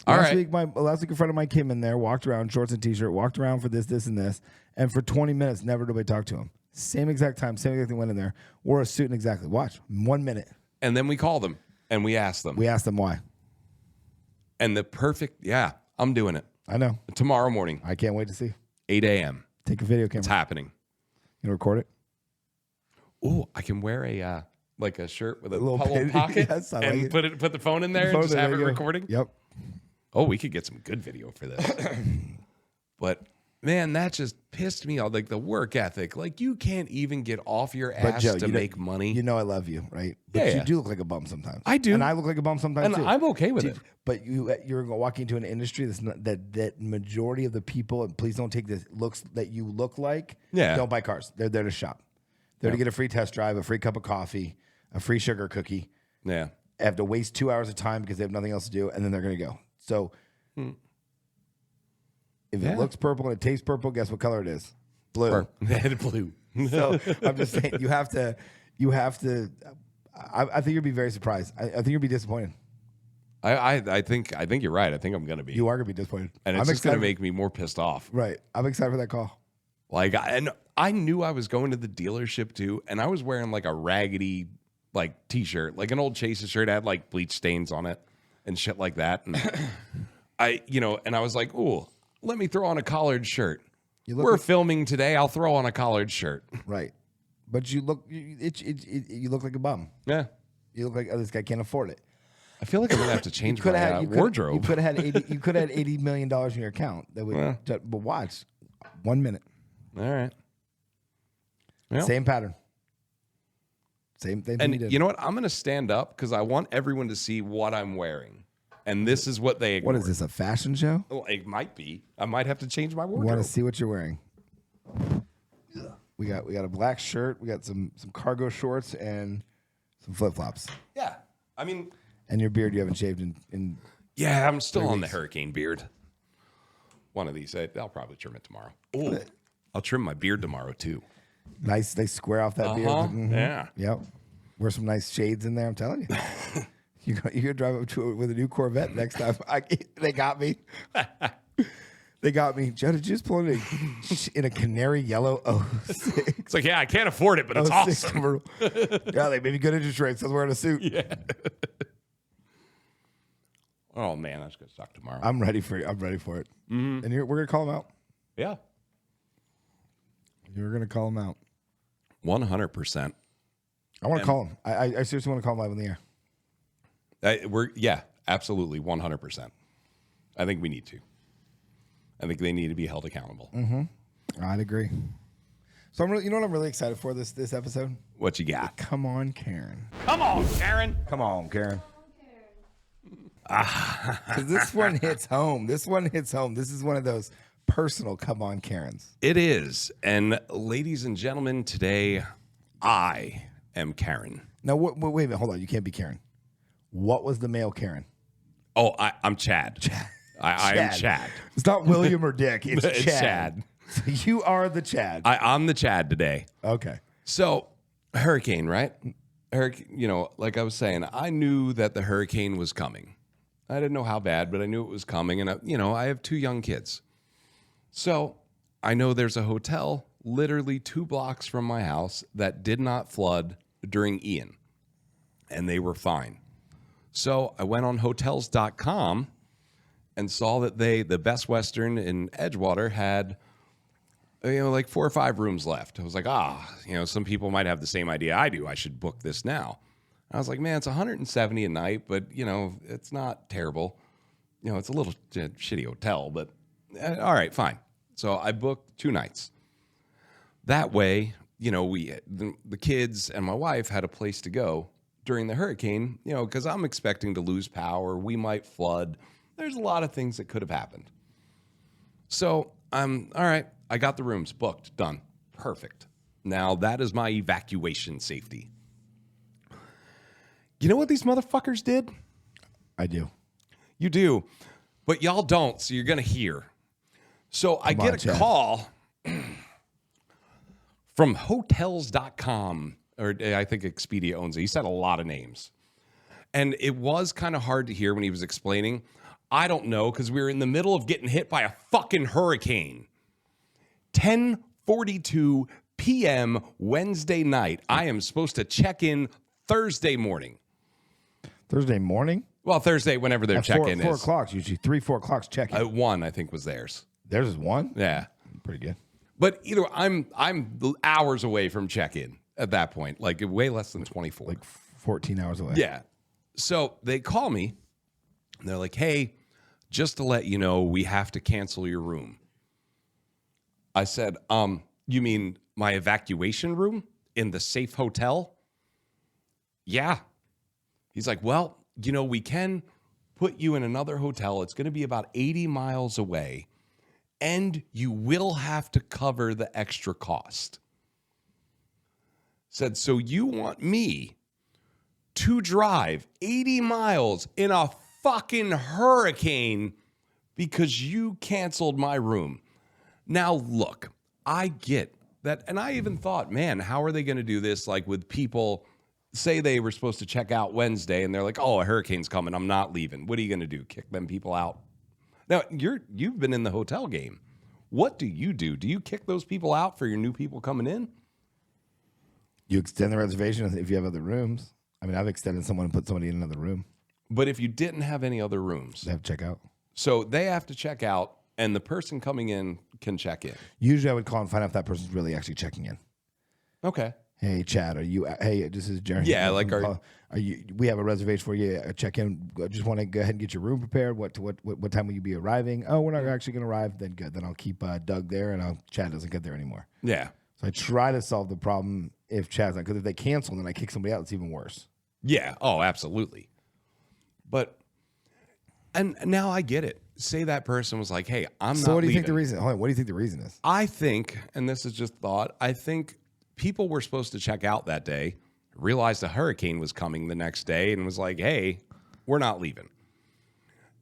Last week a friend of mine came in there, walked around, shorts and t-shirt, walked around for this, and this, and for 20 minutes, never nobody talked to him. Same exact time, same exact thing went in there, wore a suit and exactly. Watch, 1 minute. And then we call them, and we ask them. We ask them why. And I'm doing it. I know. Tomorrow morning. I can't wait to see. 8 a.m. Take a video camera. It's happening. You record it? Oh, I can wear a shirt with a little pocket yes, and put the phone in there and just have it recording. Yep. Oh, we could get some good video for this. But man, that just pissed me off. Like the work ethic. Like you can't even get off your ass to make money. You know I love you, right? But you do look like a bum sometimes. I do. And I look like a bum sometimes too. I'm okay with it. But you're walking into an industry that's not, that majority of the people, and please don't take this, looks that you look like, don't buy cars. They're there to shop. They're to get a free test drive, a free cup of coffee, a free sugar cookie. Yeah. They have to waste 2 hours of time because they have nothing else to do, and then they're going to go. So if it looks purple and it tastes purple, guess what color it is? Blue. Blue. So I'm just saying, you have to. I think you'll be very surprised. I think you'll be disappointed. I think you're right. I think I'm going to be. You are going to be disappointed. And it's just going to make me more pissed off. Right. I'm excited for that call. Like, and I knew I was going to the dealership too, and I was wearing like a raggedy t-shirt, like an old Chase's shirt, had like bleach stains on it and shit like that. And and I was like, ooh, let me throw on a collared shirt. We're filming today. I'll throw on a collared shirt. Right. But you look like a bum. Yeah. You look like, oh, this guy can't afford it. I feel like I'm gonna have to change my wardrobe. You could have had $80 million in your account. That would, but watch, 1 minute. All right. Well, same pattern. Same thing. And you know what? I'm gonna stand up because I want everyone to see what I'm wearing. And this is what they ignored. What is this? A fashion show? Well, it might be. I might have to change my wardrobe. We want to see what you're wearing. We got a black shirt. We got some cargo shorts and some flip flops. Yeah. I mean. And your beard you haven't shaved in yeah, I'm still on the hurricane beard. One of these, I'll probably trim it tomorrow. Oh, I'll trim my beard tomorrow too. Nice, they square off that beard. Mm-hmm. Yeah. Yep. Wear some nice shades in there. I'm telling you. You could drive up to it with a new Corvette next time. They got me. They got me. Joe, did you just pull in a canary yellow 06? It's like, yeah, I can't afford it, but it's awesome. Yeah, they made me good interest rates. I was wearing a suit. Yeah. Oh man, that's gonna suck tomorrow. I'm ready for it. Mm-hmm. And we're gonna call him out. Yeah, you're gonna call him out. 100%. I want to call him. I seriously want to call him live on the air. Absolutely, 100%. I think we need to. I think they need to be held accountable. Mm-hmm. I'd agree. So you know what I'm really excited for this episode? What you got? Come on, Karen. Come on, Karen. Come on, Karen. Because this one hits home. This is one of those personal come on Karens. It is. And ladies and gentlemen, today I am Karen. Now, wait a minute. Hold on. You can't be Karen. What was the male Karen? Oh, I'm Chad. I am Chad. It's not William or Dick. It's Chad. Chad. So you are the Chad. I'm the Chad today. Okay. So, hurricane, right? Like I was saying, I knew that the hurricane was coming. I didn't know how bad, but I knew it was coming. And, I have 2 young kids. So I know there's a hotel literally 2 blocks from my house that did not flood during Ian. And they were fine. So I went on hotels.com and saw that the Best Western in Edgewater had, like 4 or 5 rooms left. I was like, some people might have the same idea I do. I should book this now. I was like, man, it's 170 a night, but, it's not terrible. It's a little shitty hotel, but all right, fine. So I booked 2 nights. That way, the kids and my wife had a place to go during the hurricane, because I'm expecting to lose power. We might flood. There's a lot of things that could have happened. So I'm all right. I got the rooms booked, done. Perfect. Now that is my evacuation safety. You know what these motherfuckers did? I do. You do, but y'all don't, so you're going to hear. So I get a call from hotels.com, or I think Expedia owns it. He said a lot of names. And it was kind of hard to hear when he was explaining. I don't know, because we were in the middle of getting hit by a fucking hurricane. 10:42 p.m. Wednesday night. I am supposed to check in Thursday morning. Thursday morning? Well, Thursday, whenever their check-in is. 4 o'clock, usually 3, 4 o'clock's check-in. 1, I think, was theirs. Theirs is 1? Yeah. Pretty good. But either I'm hours away from check-in at that point, like way less than 24. Like 14 hours away. Yeah. So they call me, and they're like, hey, just to let you know, we have to cancel your room. I said, you mean my evacuation room in the safe hotel? Yeah. He's like, well, we can put you in another hotel. It's going to be about 80 miles away, and you will have to cover the extra cost. Said, so you want me to drive 80 miles in a fucking hurricane because you canceled my room? Now, look, I get that. And I even thought, man, how are they going to do this? Like with people, say they were supposed to check out Wednesday and they're like, oh, a hurricane's coming. I'm not leaving. What are you going to do? Kick them people out? Now, you've been in the hotel game. What do? Do you kick those people out for your new people coming in? You extend the reservation if you have other rooms. I mean, I've extended someone and put somebody in another room. But if you didn't have any other rooms. They have to check out. So they have to check out, and the person coming in can check in. Usually I would call and find out if that person's really actually checking in. Okay. Hey, Chad, hey, this is Jerry. Yeah, like we have a reservation for you. Check in. I just want to go ahead and get your room prepared. What time will you be arriving? Oh, we're not actually going to arrive. Then good. Then I'll keep Doug there, and Chad doesn't get there anymore. Yeah. So I try to solve the problem if Chad's not, because if they cancel, then I kick somebody out. It's even worse. Yeah. Oh, absolutely. But, and now I get it. Say that person was like, hey, I'm not So what do you leaving. think the reason? Hold on, what do you think the reason is? I think, and this is just thought, I think people were supposed to check out that day, realized a hurricane was coming the next day, and was like, hey, we're not leaving.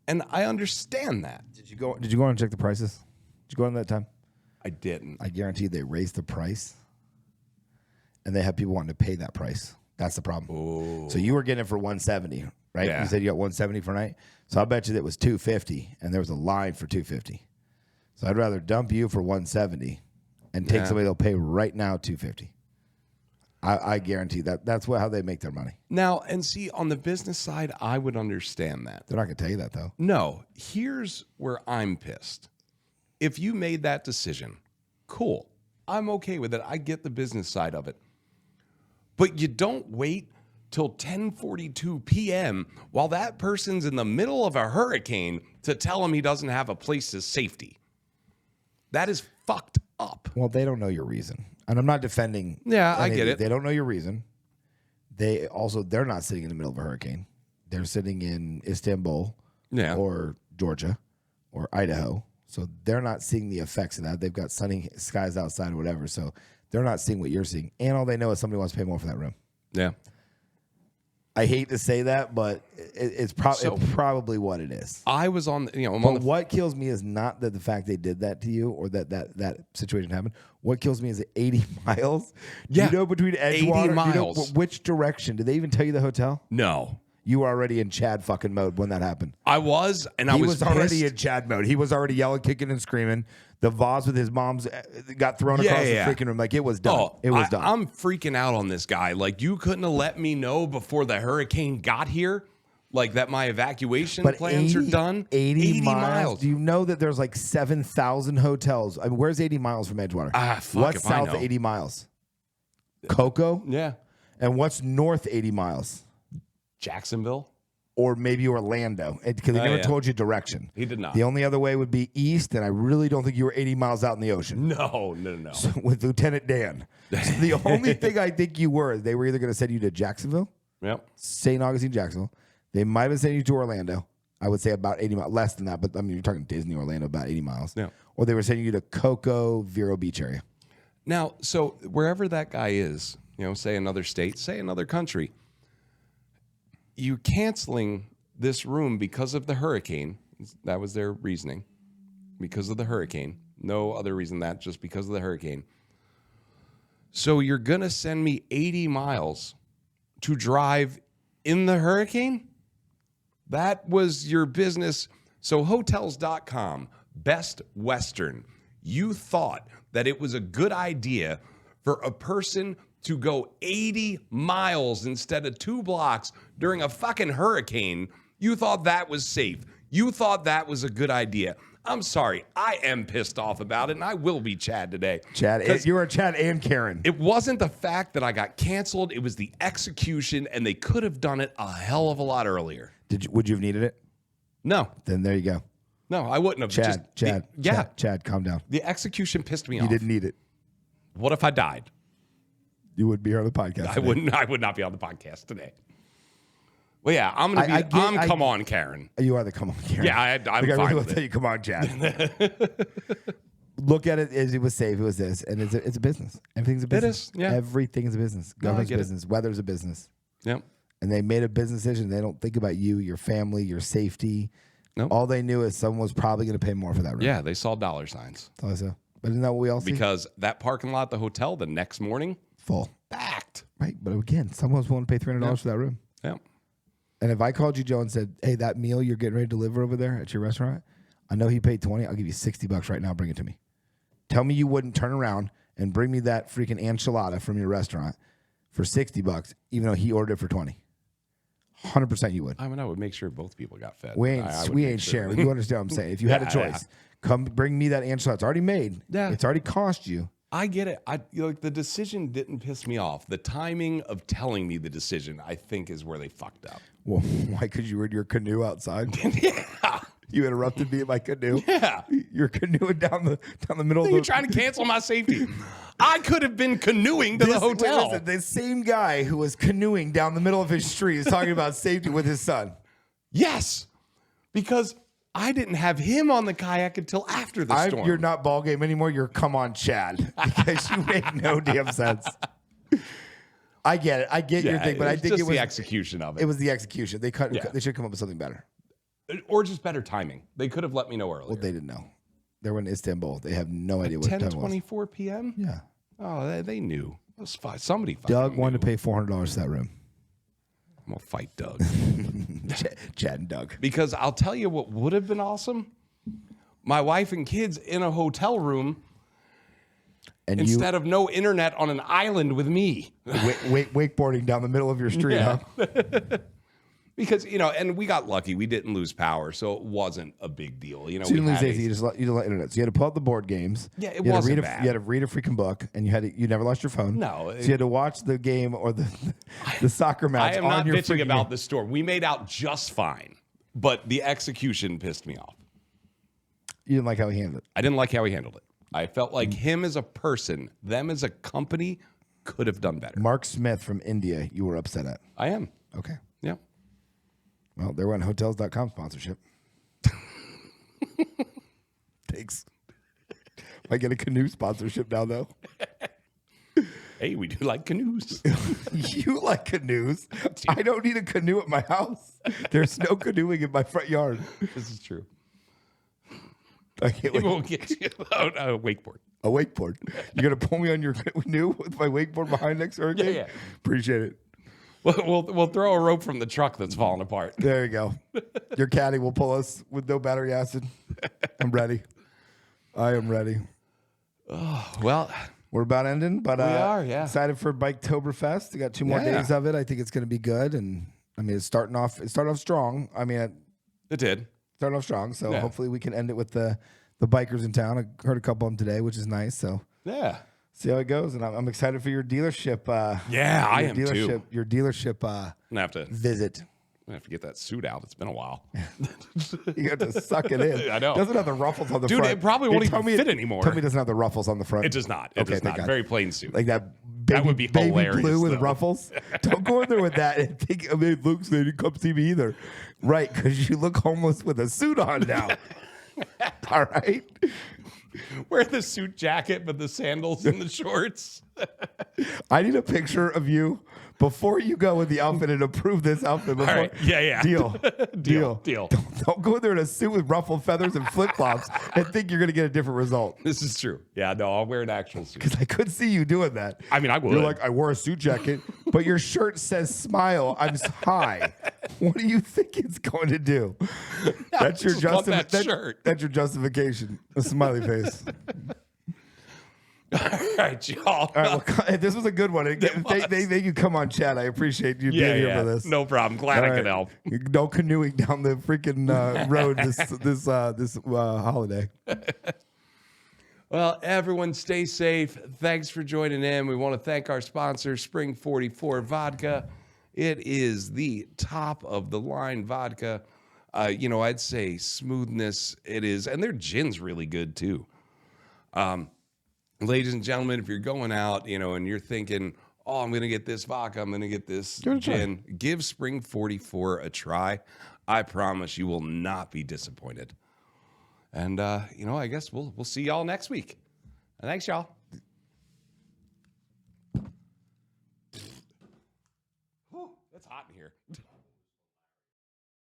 And I understand that. Did you go on and check the prices? Did you go on that time? I didn't. I guarantee they raised the price, and they have people wanting to pay that price. That's the problem. Ooh. So you were getting it for 170, right? Yeah. You said you got 170 for a night. So I bet you that was 250, and there was a line for 250. So I'd rather dump you for 170 and take somebody that'll pay right now 250. I guarantee that. That's how they make their money. Now, and see, on the business side, I would understand that. They're not going to tell you that, though. No, here's where I'm pissed. If you made that decision, cool. I'm okay with it. I get the business side of it. But you don't wait till 10:42 p.m. while that person's in the middle of a hurricane to tell him he doesn't have a place of safety. That is fucked up. Well, they don't know your reason. And I'm not defending. Yeah, I get it. They don't know your reason. They're not sitting in the middle of a hurricane. They're sitting in Istanbul or Georgia or Idaho. So they're not seeing the effects of that. They've got sunny skies outside or whatever. So they're not seeing what you're seeing. And all they know is somebody wants to pay more for that room. Yeah. I hate to say that, but it's probably what it is. I was on, what kills me is not that the fact they did that to you or that situation happened. What kills me is 80 miles. Yeah. You know, between Edgewater, 80 miles. You know, which direction? Did they even tell you the hotel? No. You were already in Chad fucking mode when that happened. I was, and He I was already in Chad mode. He was already yelling, kicking, and screaming. The vase with his mom's got thrown across the freaking room. Like, it was done. It was done. I'm freaking out on this guy. Like, you couldn't have let me know before the hurricane got here, like that my evacuation plans are done. 80 miles. Do you know that there's like 7,000 hotels? I mean, where's 80 miles from Edgewater? What's south 80 miles? Cocoa? Yeah. And what's north 80 miles? Jacksonville? Or maybe Orlando, because he never told you direction. He did not. The only other way would be east, and I really don't think you were 80 miles out in the ocean. No. So, with Lieutenant Dan. So the only thing I think you were, they were either going to send you to Jacksonville, St. Augustine, Jacksonville. They might have sent you to Orlando. I would say about 80 miles, less than that, but I mean, you're talking Disney, Orlando, about 80 miles. Yeah. Or they were sending you to Cocoa, Vero Beach area. Now, so wherever that guy is, say another state, say another country, you canceling this room because of the hurricane. That was their reasoning. Because of the hurricane. No other reason than that, just because of the hurricane. So you're going to send me 80 miles to drive in the hurricane? That was your business. So Hotels.com, Best Western, you thought that it was a good idea for a person to go 80 miles instead of 2 blocks during a fucking hurricane. You thought that was safe. You thought that was a good idea. I'm sorry. I am pissed off about it, and I will be Chad today. Chad, you are Chad and Karen. It wasn't the fact that I got canceled. It was the execution, and they could have done it a hell of a lot earlier. Would you have needed it? No. Then there you go. No, I wouldn't have. Chad, calm down. The execution pissed me off. You didn't need it. What if I died? You would be on the podcast. I would not be on the podcast today. Well, yeah, I'm going to be. Come on, Karen. You are the come on, Karen. Yeah, I'm fine really with tell you, come on, Chad. Look at it as it was safe. It was this, and it's a business. Everything's a business. It is. Yeah. Everything's a business. Government's a business. Weather's a business. Yep. And they made a business decision. They don't think about you, your family, your safety. Nope. All they knew is someone was probably going to pay more for that room. Yeah, they saw dollar signs. Thought so. But isn't that what we all see? Because that parking lot at the hotel the next morning, full. Packed. Right. But again, someone was willing to pay $300 for that room. Yeah. And if I called you, Joe, and said, hey, that meal you're getting ready to deliver over there at your restaurant, I know he paid $20. I'll give you $60 right now. Bring it to me. Tell me you wouldn't turn around and bring me that freaking enchilada from your restaurant for $60, even though he ordered it for $20. 100% you would. I mean, I would make sure both people got fed. We ain't sharing. You understand what I'm saying? If you had a choice, come bring me that enchilada. It's already made. Yeah. It's already cost you. I get it. The decision didn't piss me off. The timing of telling me the decision, I think, is where they fucked up. Well, why? Because you were in your canoe outside. Yeah. You interrupted me in my canoe. Yeah. You're canoeing down the middle of the... You're trying to cancel my safety. I could have been canoeing to the hotel. Listen, the same guy who was canoeing down the middle of his street is talking about safety with his son. Yes. Because I didn't have him on the kayak until after the storm. You're not ball game anymore. You're come on, Chad. Because you make no damn sense. I get it. I get your thing, but I think it was the execution of it. It was the execution. They should come up with something better. Or just better timing. They could have let me know earlier. Well, they didn't know. They were in Istanbul. They have no idea what time it was. 10:24 p.m.? Yeah. Oh, they knew. It was fine. Somebody fucking Doug knew. wanted to pay $400 for that room. I'm going to fight Doug. Chad and Doug. Because I'll tell you what would have been awesome. My wife and kids in a hotel room and instead of no internet on an island with me. Wakeboarding down the middle of your street, huh? Because, and we got lucky. We didn't lose power, so it wasn't a big deal. So you didn't lose AC, you didn't let internet. So you had to pull out the board games. Yeah, it wasn't bad. You had to read a freaking book, and you never lost your phone. No. So you had to watch the game or the soccer match on your freaking... I am not bitching about the storm. We made out just fine, but the execution pissed me off. You didn't like how he handled it? I didn't like how he handled it. I felt like him as a person, them as a company, could have done better. Mark Smith from India, you were upset at. I am. Okay. Yeah. Well, they were on Hotels.com sponsorship. Thanks. I get a canoe sponsorship now, though. Hey, we do like canoes. You like canoes? I don't need a canoe at my house. There's no canoeing in my front yard. This is true. I can't wait. We'll get you a wakeboard. A wakeboard. You're going to pull me on your canoe with my wakeboard behind next hurricane? Yeah. Appreciate it. We'll throw a rope from the truck that's falling apart. There you go. Your caddy will pull us with no battery acid. I'm ready. I am ready. Oh, well, we're about ending, but we are, yeah. Excited for Biketoberfest. We got 2 more days of it. I think it's going to be good, and I mean, it started off strong. I mean, it did. Started off strong, so hopefully we can end it with the bikers in town. I heard a couple of them today, which is nice. So yeah. See how it goes, and I'm excited for your dealership. Yeah, I am dealership, too. Your dealership I'm gonna have to visit. get that suit out. It's been a while. You have to suck it in. I know. Doesn't have the ruffles on the Dude, front. it probably won't even fit anymore. Tell me it doesn't have the ruffles on the front. It does not. It does thank not. God. Very plain suit. Like that baby, That would be baby hilarious, blue with though. ruffles. Don't go in there with that and think, I mean, Luke, they didn't come see me either. Right, because you look homeless with a suit on now. All right? Wear the suit jacket, but the sandals and the shorts. I need a picture of you before you go with the outfit and approve this outfit. Before. All right. Yeah. Deal. Deal. Don't go in there in a suit with ruffled feathers and flip flops and think you're going to get a different result. This is true. Yeah, no, I'll wear an actual suit. Because I could see you doing that. I mean, I would. You're like, I wore a suit jacket, but your shirt says smile. I'm high. What do you think it's going to do? That's your shirt. That's your justification. A smiley face. All right, y'all. All right, well, this was a good one. They you come on, Chad. I appreciate you being here for this. No problem. Glad I could help. No canoeing down the freaking road this holiday. Well, everyone stay safe. Thanks for joining in. We want to thank our sponsor, Spring 44 Vodka. It is the top of the line vodka. I'd say smoothness it is. And their gin's really good too. Ladies and gentlemen, if you're going out, and you're thinking, oh, I'm going to get this vodka, I'm going to get this gin, give Spring 44 a try. I promise you will not be disappointed. And, I guess we'll see y'all next week. Thanks, y'all. It's hot in here.